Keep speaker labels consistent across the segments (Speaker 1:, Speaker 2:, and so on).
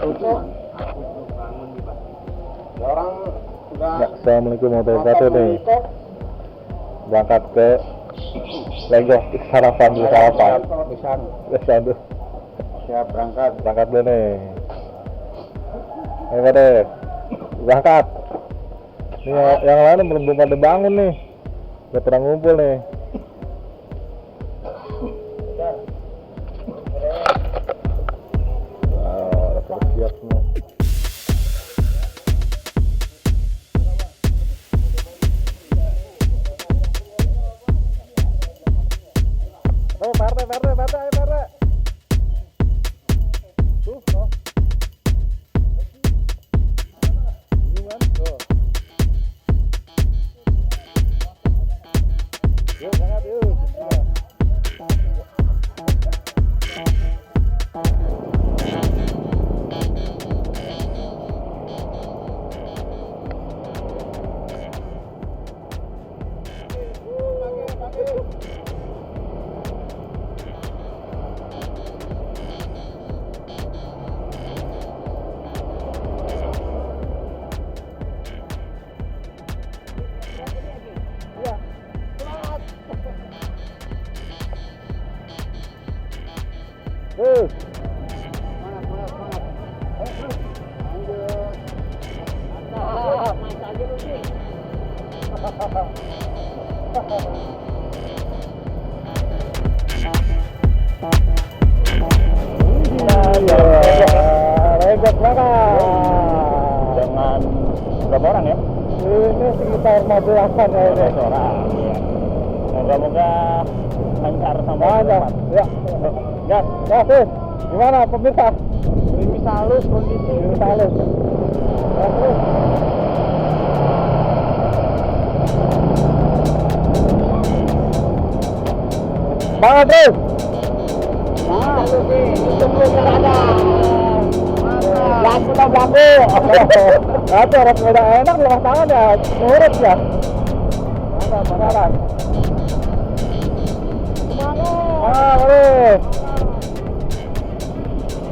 Speaker 1: Orang sudah.
Speaker 2: Assalamualaikum warahmatullahi wabarakatuh nih. Berangkat ke Legok, sarapan dulu sarapan. Bisa dulu.
Speaker 1: Siap berangkat
Speaker 2: dulu nih. Ayo deh, berangkat. Ini yang lain belum pada bangun nih. Udah pernah ngumpul nih. Udah pada siap semua. Partai. Tuh, no. Ini kan, tuh. Yuk, berangkat yuk. Terus.
Speaker 1: Semangat. Ayo terus. Lanjut. Mantap. Masa aja lu sih.
Speaker 2: Legok mana?
Speaker 1: Dengan berapa orang ya?
Speaker 2: Ini sekitar 15-an ya ini.
Speaker 1: 15 orang. Iya. Moga-moga lancar sampai
Speaker 2: Lancar. Ya.
Speaker 1: Gas.
Speaker 2: Terus. Gimana pemirsa?
Speaker 1: Ini halus kondisi.
Speaker 2: Halus. Ya, terus. Semangat terus.
Speaker 1: Semangat lu sih. Tunggu ada. Langsung belaku.
Speaker 2: Tapi orang sepeda enak lepas tangan ya, nurut ya. Mantap.
Speaker 1: Semangat.
Speaker 2: Boleh.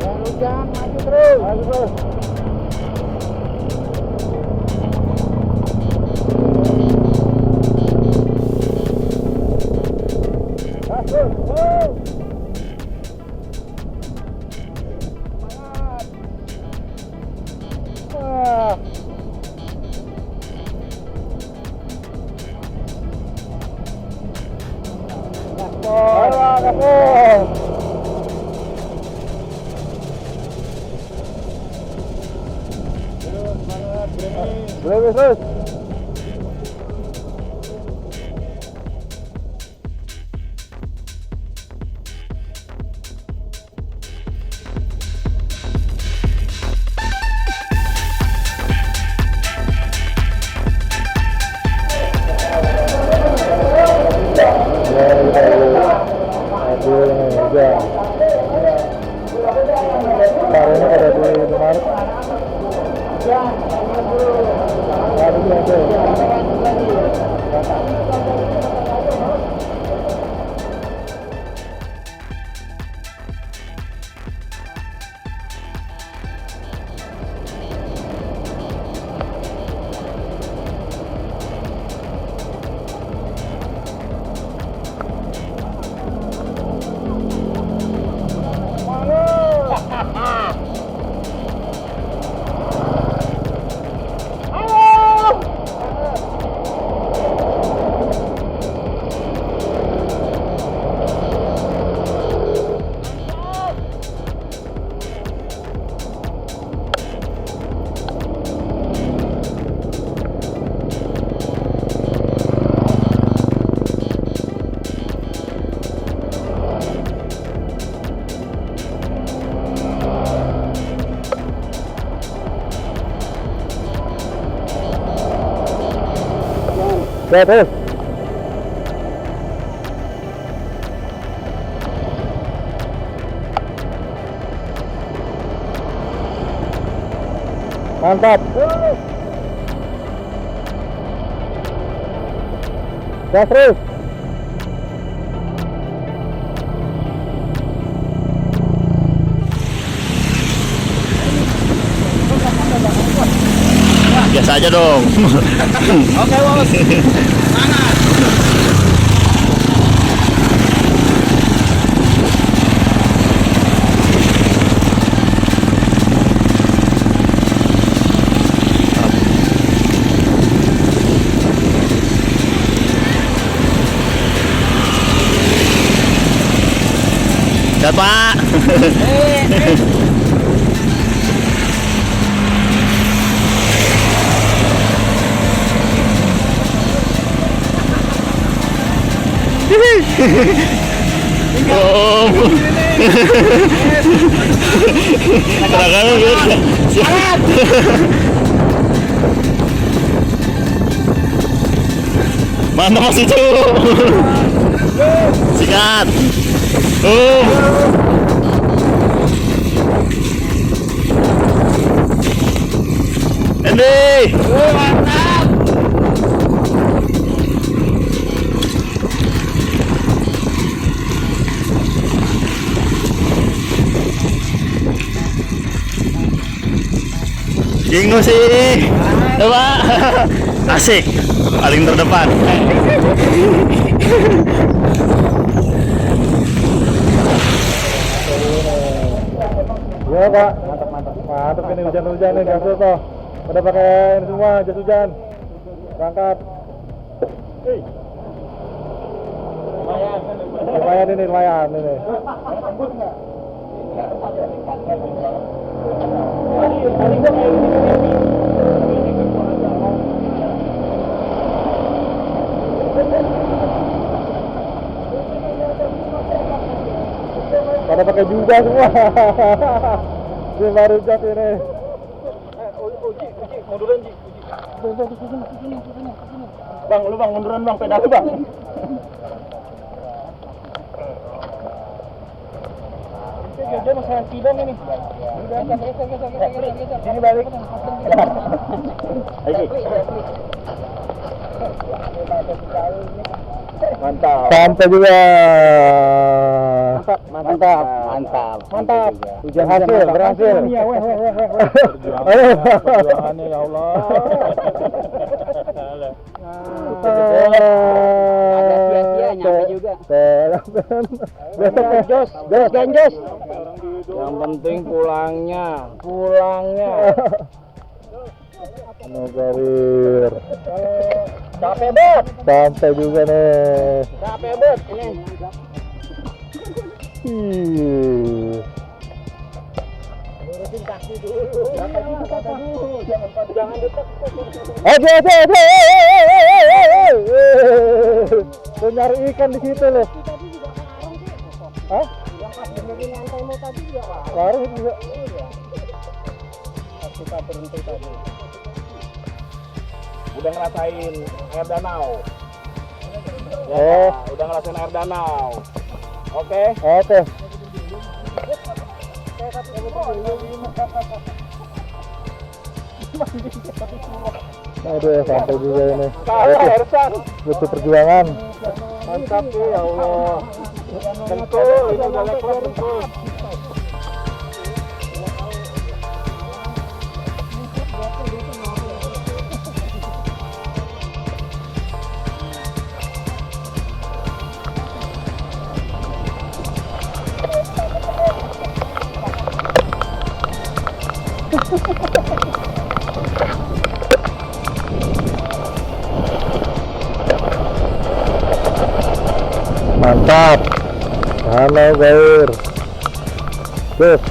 Speaker 1: Ya Hujan, maju terus. Terus. Semangat.
Speaker 2: Gaspol. Terus. Ya, terus. Mantap. Gas terus.
Speaker 1: Biasa aja dong.
Speaker 3: Oke, Bos. Semangat.
Speaker 1: Siap, Pak. Oh. Raga gitu. Mantap Mas itu. Sikat. Oh. Endi.
Speaker 3: Mantap.
Speaker 1: Bingung sih. Coba. Asik. Paling terdepan.
Speaker 2: Iya Pak, mantap ini hujan-hujan nih, gas tuh. Pada pakai ini semua, jas hujan. Berangkat. Lumayan ini. Pada pakai juga semua. Ini baru jas ini.
Speaker 3: Uji, munduran Ji.
Speaker 1: Bang, lu bang munduran bang, pedal lu bang.
Speaker 3: Dia masalah sidang ini.
Speaker 1: Sini balik. Ayo. Mantap.
Speaker 2: Santai juga.
Speaker 3: Mantap.
Speaker 2: Hujan berhasil.
Speaker 1: Perjuangannya ya Allah.
Speaker 3: Ada sia-sia nyampe juga. Jos. Yang penting pulangnya.
Speaker 2: Gawir.
Speaker 3: Capek bet.
Speaker 2: Santai juga nih.
Speaker 3: Capek bet ini. Lurusin kaki dulu. Jangan dekat.
Speaker 2: Aduh. Tuh nyari ikan di situ loh.
Speaker 3: Tadi juga karung sih.
Speaker 2: Hah?
Speaker 3: Yang pas dengerin lantaimu tadi juga karung.
Speaker 2: Karung juga.
Speaker 3: Iya. Pas kita berhenti tadi.
Speaker 1: Udah ngerasain air danau.
Speaker 2: Oh.
Speaker 1: Udah ngerasain air danau. Oke.
Speaker 2: Aduh, santai juga ini.
Speaker 1: Kalah Ersan.
Speaker 2: Butuh perjuangan.
Speaker 1: Mantap tuh ya Allah. Tentul, itu udah lekor tentul.
Speaker 2: Mantap. Halo Gawir. Terus.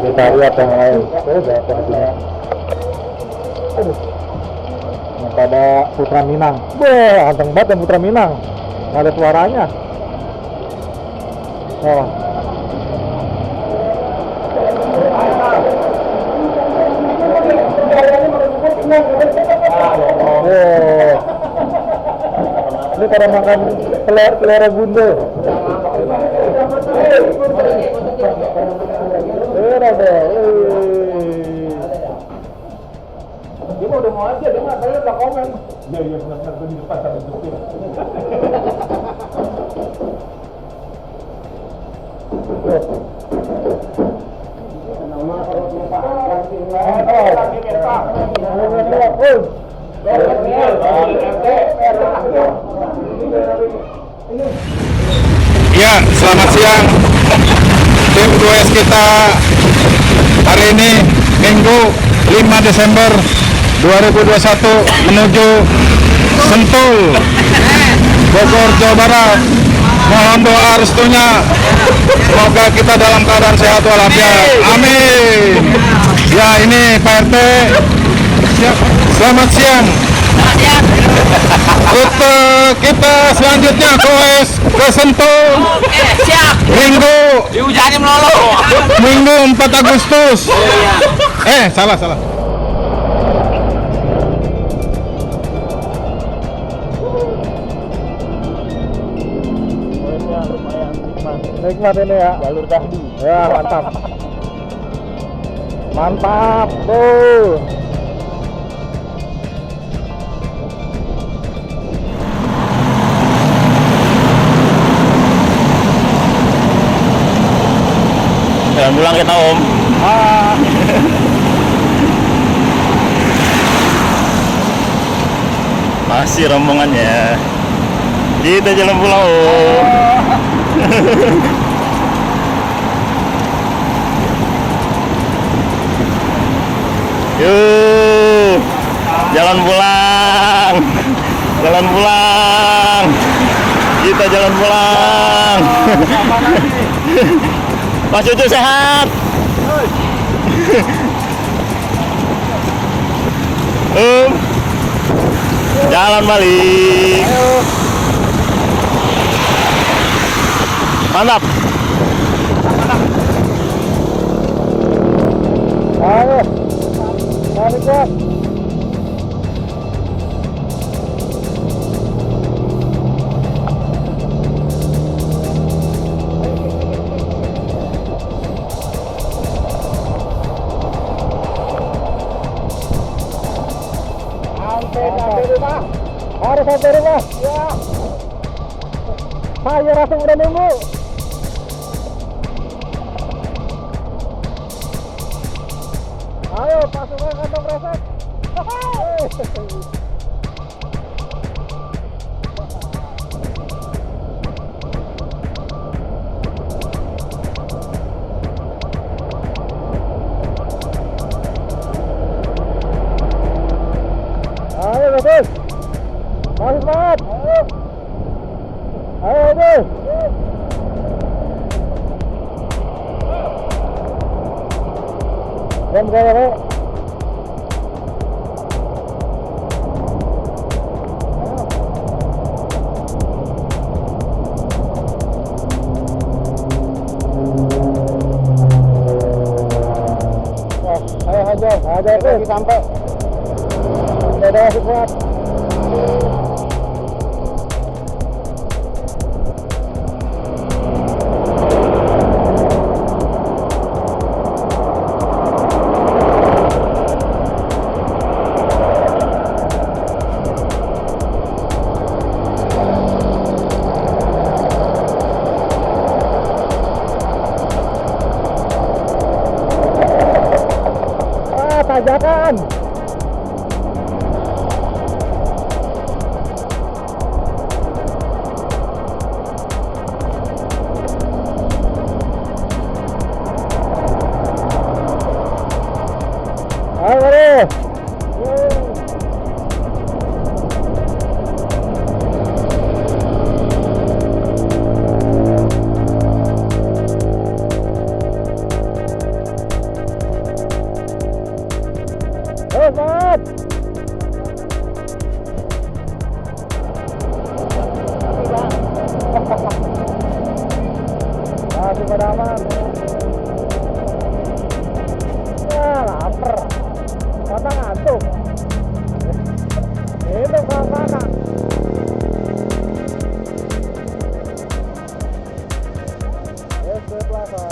Speaker 2: Kita lihat yang lain. Pada Putra Minang. Wah, anteng banget yang Putra Minang. Nggak ada suaranya. Oh. Ini pada makan telur bundel.
Speaker 3: Dia mau udah mau aja, dia mah saya udah komen.
Speaker 1: Iya benar-benar gue di depan sampai supir.
Speaker 2: Ya, selamat siang. Tim goes kita hari ini Minggu 5 Desember 2021 menuju Sentul, Bogor, Jawa Barat. Mohon doa restunya, semoga kita dalam keadaan sehat walafiat. Amin. Ya, ini Pak RT. Selamat siang. Rute kita selanjutnya goes ke Sentul.
Speaker 4: Siap.
Speaker 2: Minggu.
Speaker 4: Hujannya melulu.
Speaker 2: Minggu 4 Agustus. Salah.
Speaker 1: Nikmat ini ya, jalur dahdi. Ya, mantap. Mantap, tuh.
Speaker 3: Jalan pulang kita Om. Masih rombongannya. Kita jalan pulang Om. Yuk, jalan pulang. Kita jalan pulang. Mas Cucu sehat. Jalan balik. Mantap.
Speaker 1: Ayo. Balik Bos. Sampai rumah. Harus sampai rumah. Ya. Saya langsung udah nunggu. Ayo pasukan kantong kresek. Ayo betul. Masih semangat. Ayo betul. Jam gaya Pak. Ayo hajar lagi sampai. Sepeda masih kuat. Tajakan. Ayo mari. Semangat. Masih pada aman. Ya lapar. Kata ngantuk. Itu mana? Plaza.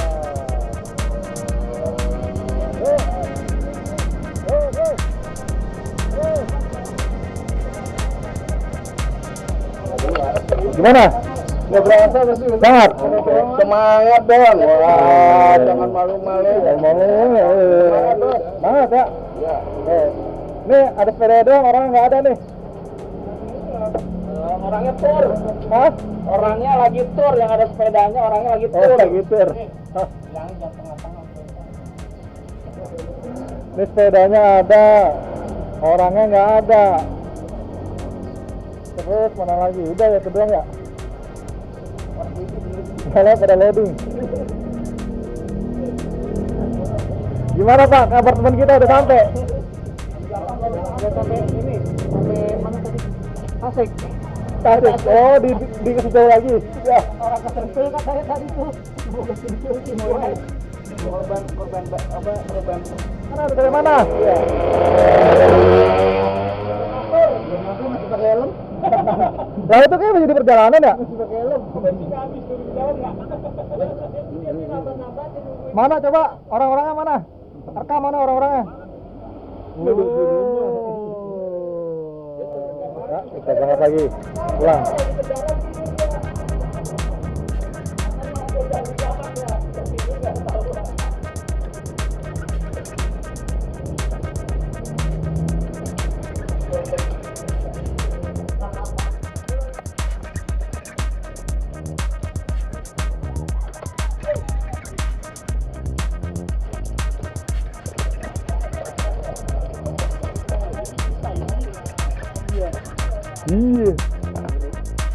Speaker 1: Gimana? Nggak berasa masih sangat semangat dong. Wah, jangan malu-malu. Semangat ya. Nih ada sepeda doang, orang nggak ada nih.
Speaker 3: Orangnya tur.
Speaker 2: Hah?
Speaker 3: Orangnya lagi tur, yang ada sepedanya orangnya lagi tur.
Speaker 2: Oh, gitu. Hah?
Speaker 3: Yang jam tengah-tengah.
Speaker 2: Ini sepedanya ada, orangnya nggak ada. Terus mana lagi? Udah ya, kedua ya? Malah pada loading. Gimana Pak, kabar teman kita udah sampai?
Speaker 3: Udah sampai ini, sampai mana tadi? Tasik.
Speaker 2: Tasik. Oh, di kesentuh lagi. Ya.
Speaker 3: Orang kesentul kan saya tadi tuh. Mulai. Korban apa? Korban.
Speaker 2: Mana dari mana?
Speaker 3: Iya. Masih pakai helm?
Speaker 2: Lah itu kayak masih di perjalanan ya?
Speaker 3: Masih pakai helm. Bensinnya habis turun jalan nggak?
Speaker 2: Mana coba? Orang-orangnya mana? Rekam mana orang-orangnya? Ya, kita berangkat lagi. Pulang. Iya,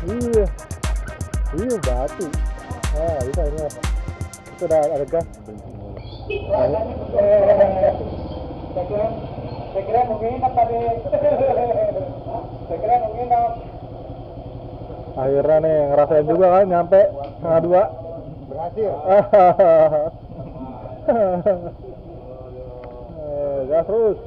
Speaker 2: iya, iya batu. Ah, bisa ini apa? Itu udah ada gas.
Speaker 3: Saya kira mungkin tadi. Saya kira mungkin
Speaker 2: Akhirnya nih ngerasain juga kan nyampe setengah 2.
Speaker 3: berhasil.
Speaker 2: Gas terus.